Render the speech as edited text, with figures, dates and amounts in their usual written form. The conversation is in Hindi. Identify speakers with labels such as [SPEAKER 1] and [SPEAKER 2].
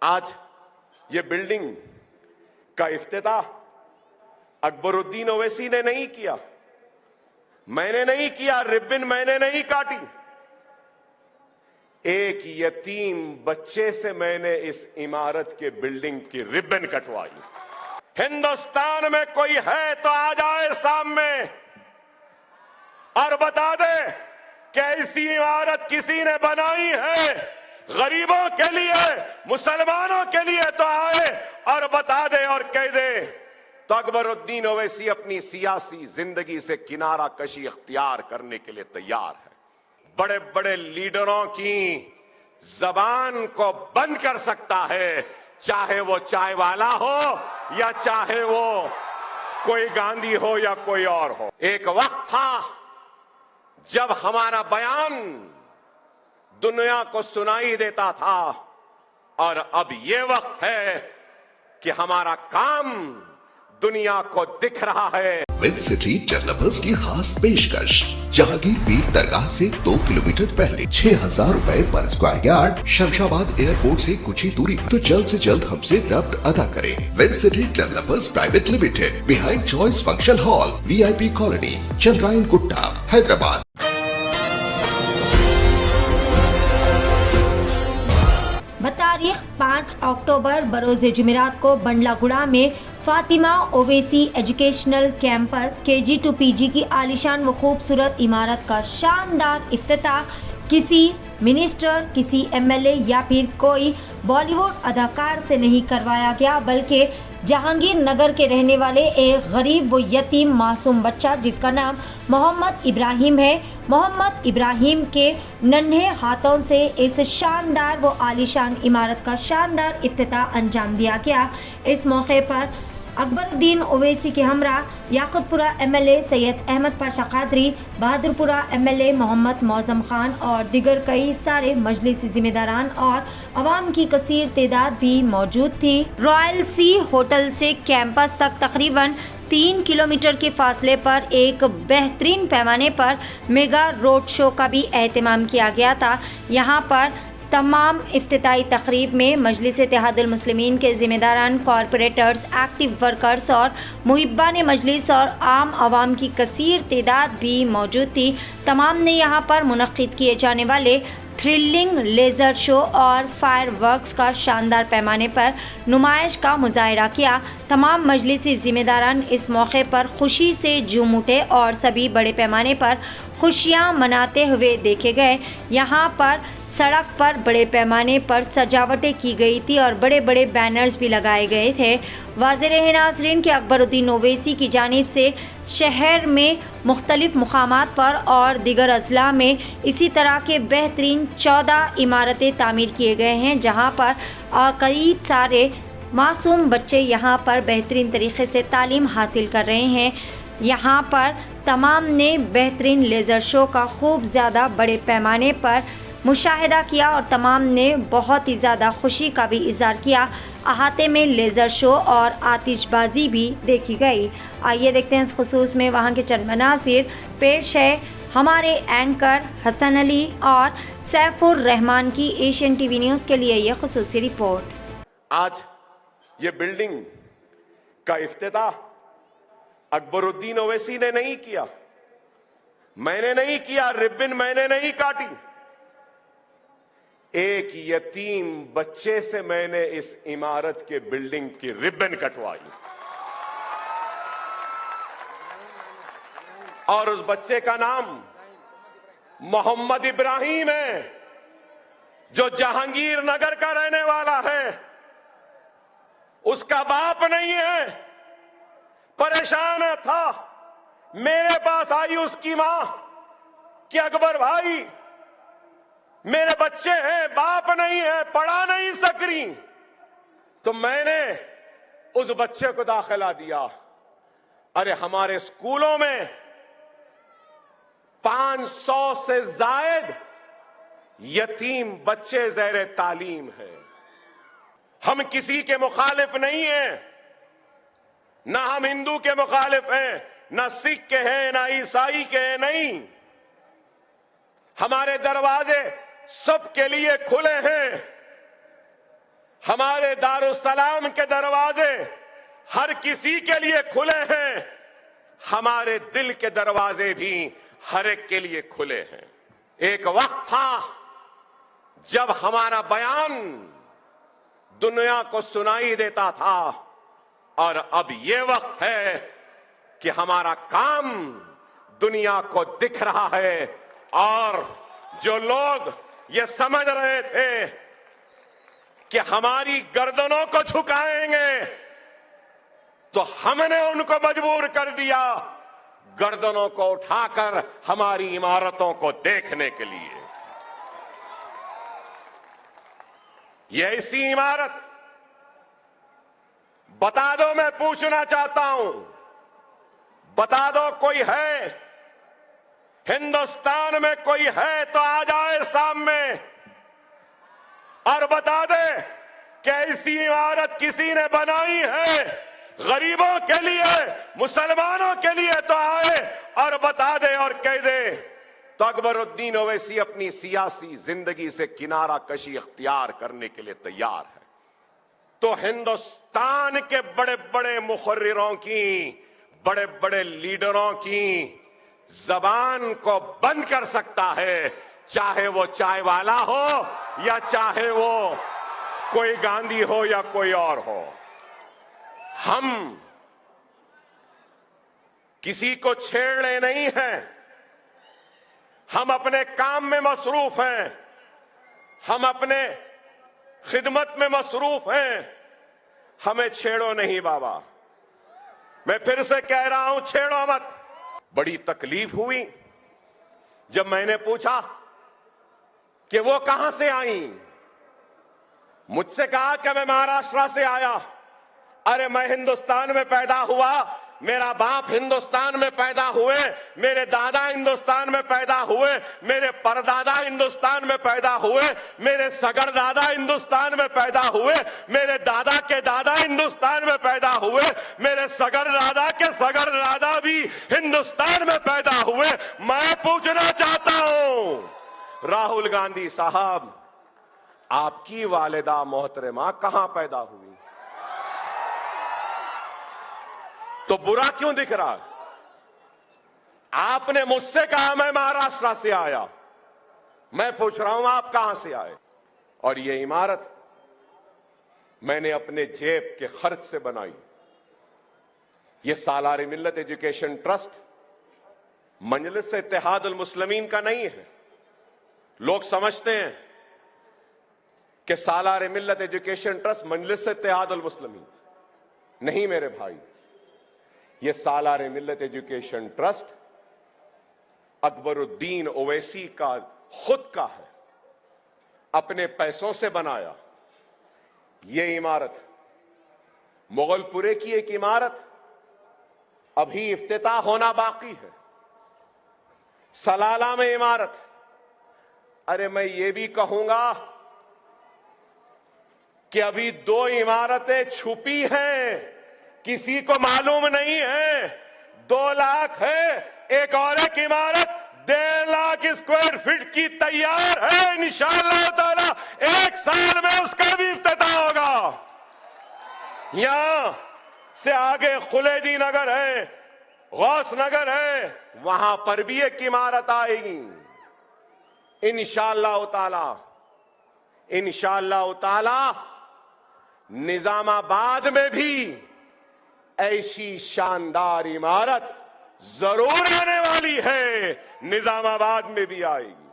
[SPEAKER 1] आज ये बिल्डिंग का इफ्तिताह अकबरुद्दीन ओवैसी ने नहीं किया, मैंने नहीं किया, रिबन मैंने नहीं काटी। एक यतीम बच्चे से मैंने इस इमारत के बिल्डिंग की रिबन कटवाई। हिंदुस्तान में कोई है तो आ जाए सामने और बता दे कि ऐसी इमारत किसी ने बनाई है गरीबों के लिए, मुसलमानों के लिए, तो आए और बता दे और कह दे। तो अकबरुद्दीन ओवैसी अपनी सियासी जिंदगी से किनारा कशी इख्तियार करने के लिए तैयार है। बड़े बड़े लीडरों की जबान को बंद कर सकता है, चाहे वो चाय वाला हो या चाहे वो कोई गांधी हो या कोई और हो। एक वक्त था जब हमारा बयान दुनिया को सुनाई देता था और अब ये वक्त है कि हमारा काम दुनिया को दिख रहा है।
[SPEAKER 2] विद सिटी डेवलपर्स की खास पेशकश, जहांगीर पीर दरगाह से 2 किलोमीटर पहले 6,000 रुपए पर स्क्वायर यार्ड, शमशाबाद एयरपोर्ट से कुछ ही दूरी पर। तो जल्द से जल्द हमसे रब्त अदा करें। With city developers private limited, behind choice function hall, VIP colony, Chandrayangutta, Hyderabad.
[SPEAKER 3] तारीख 5 अक्टूबर बरोज़ जुमेरात को बंडलागुड़ा में Fatima Owaisi educational campus KG to PG की आलीशान व खूबसूरत इमारत का शानदार इफ्तिताह किसी मिनिस्टर, किसी MLA या फिर कोई बॉलीवुड अदाकार से नहीं करवाया गया, बल्कि जहांगीर नगर के रहने वाले एक गरीब व यतीम मासूम बच्चा जिसका नाम मोहम्मद इब्राहिम है। मोहम्मद इब्राहिम के नन्हे हाथों से इस शानदार व आलीशान इमारत का शानदार इफ्तिताह अंजाम दिया गया। इस मौके पर अकबरुद्दीन ओवैसी के हमरा याकुतपुरा MLA सैयद अहमद पाशा कादरी, बहादुरपुरा MLA मोहम्मद मौज़म खान और दिगर कई सारे मजलिसी जिम्मेदारान और आवाम की कसीर तादाद भी मौजूद थी। रॉयल सी होटल से कैंपस तक तकरीबन 3 किलोमीटर के फासले पर एक बेहतरीन पैमाने पर मेगा रोड शो का भी एहतमाम किया गया था। यहाँ पर तमाम इफ्तिताई तकरीब में मजलिस इत्तेहादुल मुस्लिमीन के ज़िम्मेदारान, कॉरपोरेटर्स, एक्टिव वर्कर्स और मुहिब्बान मजलिस और आम आवाम की कसीर तादाद भी मौजूद थी। तमाम ने यहाँ पर मुनक्किद किए जाने वाले थ्रिलिंग लेज़र शो और फायरवर्क्स का शानदार पैमाने पर नुमाइश का मुजाहरा किया। तमाम मजलिसी ज़िम्मेदारान इस मौके पर खुशी से झूम उठे और सभी बड़े पैमाने पर खुशियाँ मनाते हुए देखे गए। यहाँ पर सड़क पर बड़े पैमाने पर सजावटें की गई थी और बड़े बड़े बैनर्स भी लगाए गए थे। वाज़ेह रहे नाज़रीन कि अकबरुद्दीन ओवैसी की जानिब से शहर में मुख्तलिफ मुकामात पर और दिगर अजला में इसी तरह के बेहतरीन 14 इमारतें तामीर किए गए हैं, जहां पर कई सारे मासूम बच्चे यहां पर बेहतरीन तरीके से तालीम हासिल कर रहे हैं। यहां पर तमाम ने बेहतरीन लेज़र शो का खूब ज़्यादा बड़े पैमाने पर मुशाहिदा किया और तमाम ने बहुत ही ज़्यादा खुशी का भी इज़हार किया। अहाते में लेज़र शो और आतिशबाजी भी देखी गई। आइए देखते हैं इस खुसूस में वहाँ के चंद मनासिर। पेश है हमारे एंकर हसन अली और सैफुर रहमान की एशियन TV न्यूज़ के लिए यह खुसूसी रिपोर्ट।
[SPEAKER 1] आज ये बिल्डिंग का इफ्तिताह अकबरुद्दीन ओवैसी ने नहीं किया, मैंने नहीं किया, रिबन मैंने नहीं काटी। एक यतीम बच्चे से मैंने इस इमारत के बिल्डिंग की रिबन कटवाई और उस बच्चे का नाम मोहम्मद इब्राहिम है, जो जहांगीर नगर का रहने वाला है। उसका बाप नहीं है, परेशान था। मेरे पास आई उसकी मां कि अकबर भाई मेरे बच्चे हैं, बाप नहीं है, पढ़ा नहीं सक रही। तो मैंने उस बच्चे को दाखिला दिया। अरे हमारे स्कूलों में 500 से जायद यतीम बच्चे ज़ैर तालीम हैं। हम किसी के मुखालिफ नहीं हैं, ना हम हिंदू के मुखालिफ हैं, ना सिख के हैं, ना ईसाई के हैं, नहीं। हमारे दरवाजे सबके लिए खुले हैं। हमारे दारुस्सलाम के दरवाजे हर किसी के लिए खुले हैं, हमारे दिल के दरवाजे भी हर एक के लिए खुले हैं। एक वक्त था जब हमारा बयान दुनिया को सुनाई देता था, और अब यह वक्त है कि हमारा काम दुनिया को दिख रहा है। और जो लोग ये समझ रहे थे कि हमारी गर्दनों को झुकाएंगे, तो हमने उनको मजबूर कर दिया गर्दनों को उठाकर हमारी इमारतों को देखने के लिए। यह ऐसी इमारत, बता दो, मैं पूछना चाहता हूं, बता दो कोई है हिंदुस्तान में, कोई है तो आ जाए सामने और बता दे कि ऐसी इमारत किसी ने बनाई है गरीबों के लिए, मुसलमानों के लिए, तो आए और बता दे और कह दे। तो अकबरुद्दीन ओवैसी अपनी सियासी जिंदगी से किनारा कशी इख्तियार करने के लिए तैयार है। तो हिंदुस्तान के बड़े बड़े मुखर्रिरों की, बड़े बड़े लीडरों की जबान को बंद कर सकता है, चाहे वो चाय वाला हो या चाहे वो कोई गांधी हो या कोई और हो। हम किसी को छेड़ने नहीं हैं, हम अपने काम में मसरूफ हैं, हम अपने खिदमत में मसरूफ हैं, हमें छेड़ो नहीं बाबा। मैं फिर से कह रहा हूं, छेड़ो मत। बड़ी तकलीफ हुई जब मैंने पूछा कि वो कहां से आई। मुझसे कहा कि मैं महाराष्ट्र से आया। अरे मैं हिंदुस्तान में पैदा हुआ, मेरा बाप हिंदुस्तान में पैदा हुए, मेरे दादा हिंदुस्तान में पैदा हुए, मेरे परदादा हिंदुस्तान में पैदा हुए, मेरे सगर दादा हिंदुस्तान में पैदा हुए, मेरे दादा के दादा हिंदुस्तान में पैदा हुए, मेरे सगर दादा के सगर दादा भी हिंदुस्तान में पैदा हुए। मैं पूछना चाहता हूं राहुल गांधी साहब, आपकी वालिदा मोहतरमा कहां पैदा हुई? तो बुरा क्यों दिख रहा है? आपने मुझसे कहा मैं महाराष्ट्र से आया, मैं पूछ रहा हूं आप कहां से आए? और ये इमारत मैंने अपने जेब के खर्च से बनाई। ये सालार मिल्लत एजुकेशन ट्रस्ट मजलिस इत्तेहादुल मुस्लिमीन का नहीं है। लोग समझते हैं कि सालार मिल्लत एजुकेशन ट्रस्ट मजलिस इत्तेहादुल मुस्लिमीन नहीं। मेरे भाई, ये सालार मिल्लत एजुकेशन ट्रस्ट अकबरुद्दीन ओवैसी का खुद का है, अपने पैसों से बनाया। ये इमारत मुगलपुरे की एक इमारत अभी इफ्तिताह होना बाकी है। सलाला में इमारत, अरे मैं ये भी कहूंगा कि अभी 2 इमारतें छुपी हैं, किसी को मालूम नहीं है। 2 लाख है, एक और एक इमारत 1.5 लाख स्क्वायर फीट की तैयार है। इंशाअल्लाह ताला 1 साल में उसका भी इफ्तिताह होगा। यहां से आगे खुलेदी नगर है, गौस नगर है, वहां पर भी एक इमारत आएगी इंशाअल्लाह ताला। इंशाअल्लाह ताला निजामाबाद में भी ऐसी शानदार इमारत जरूर आने वाली है, निजामाबाद में भी आएगी।